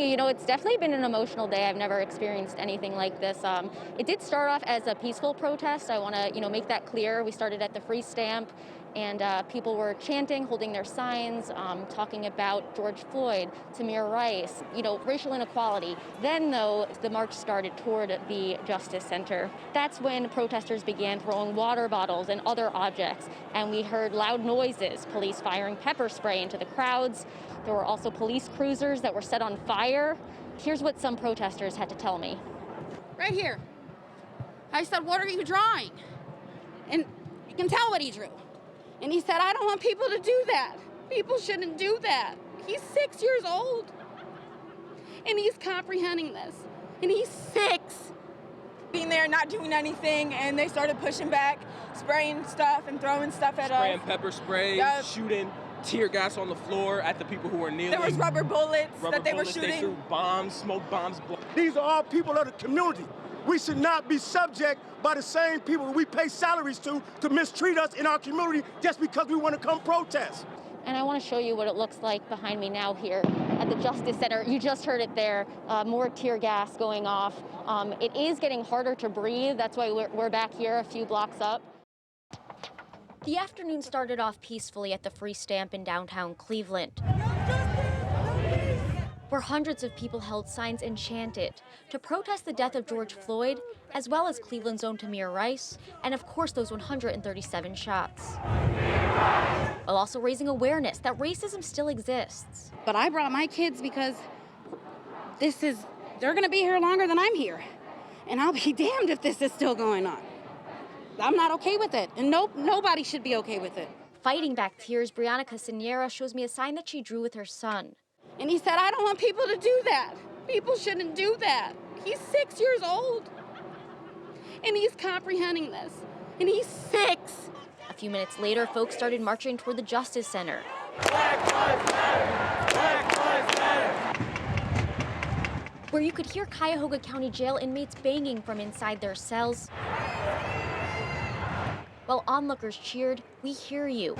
You know, it's definitely been an emotional day. I've never experienced anything like this. It did start off as a peaceful protest. I want to, make that clear. We started at the Free Stamp, and people were chanting, holding their signs, talking about George Floyd, Tamir Rice, racial inequality. Then, though, the march started toward the Justice Center. That's when protesters began throwing water bottles and other objects, and we heard loud noises, police firing pepper spray into the crowds. There were also police cruisers that were set on fire. Here's what some protesters had to tell me. Right here. I said, "What are you drawing?" And you can tell what he drew. And he said, "I don't want people to do that. People shouldn't do that." He's 6 years old. And he's comprehending this. And he's 6. Being there, not doing anything, and they started pushing back, spraying stuff and throwing stuff at us. Spraying pepper spray, Yep. Shooting tear gas on the floor at the people who were kneeling. There was rubber bullets that they were They shooting. threw bombs, smoke bombs. These are all people of the community. We should not be subject by the same people we pay salaries to mistreat us in our community just because we want to come protest. And I want to show you what it looks like behind me now here at the Justice Center. You just heard it there, more tear gas going off. It is getting harder to breathe. That's why we're back here a few blocks up. The afternoon started off peacefully at the Free Stamp in downtown Cleveland, where hundreds of people held signs and chanted to protest the death of George Floyd, as well as Cleveland's own Tamir Rice, and of course those 137 shots, while also raising awareness that racism still exists. But I brought my kids because they're going to be here longer than I'm here. And I'll be damned if this is still going on. I'm not okay with it, and nobody should be okay with it. Fighting back tears, Brianna Castanera shows me a sign that she drew with her son. And he said, "I don't want people to do that. People shouldn't do that." He's 6 years old. And he's comprehending this. And he's 6. A few minutes later, folks started marching toward the Justice Center. Black Lives Matter! Black Lives Matter! Where you could hear Cuyahoga County Jail inmates banging from inside their cells. While onlookers cheered, "We hear you."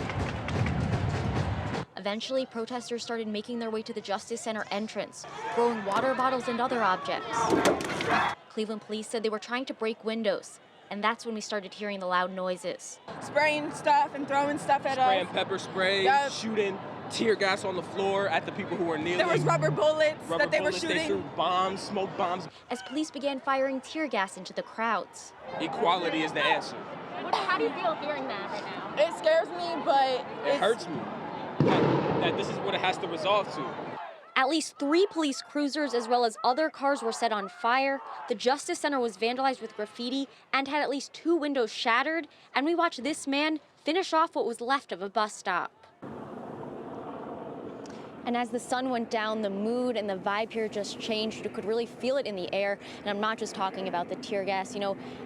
Eventually, protesters started making their way to the Justice Center entrance, throwing water bottles and other objects. Cleveland police said they were trying to break windows, and that's when we started hearing the loud noises. Spraying stuff and throwing stuff at Spraying us. pepper spray, Yep. Shooting tear gas on the floor at the people who were kneeling. There was rubber bullets that they were They shooting. threw bombs, smoke bombs. As police began firing tear gas into the crowds. Equality is the answer. How do you feel hearing that right now? It scares me, but It hurts me that this is what it has to resolve to. At least 3 police cruisers as well as other cars were set on fire. The Justice Center was vandalized with graffiti and had at least 2 windows shattered. And we watched this man finish off what was left of a bus stop. And as the sun went down, the mood and the vibe here just changed. You could really feel it in the air. And I'm not just talking about the tear gas.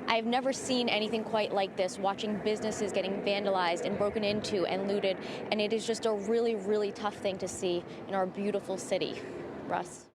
I've never seen anything quite like this, watching businesses getting vandalized and broken into and looted. And it is just a really, really tough thing to see in our beautiful city. Russ.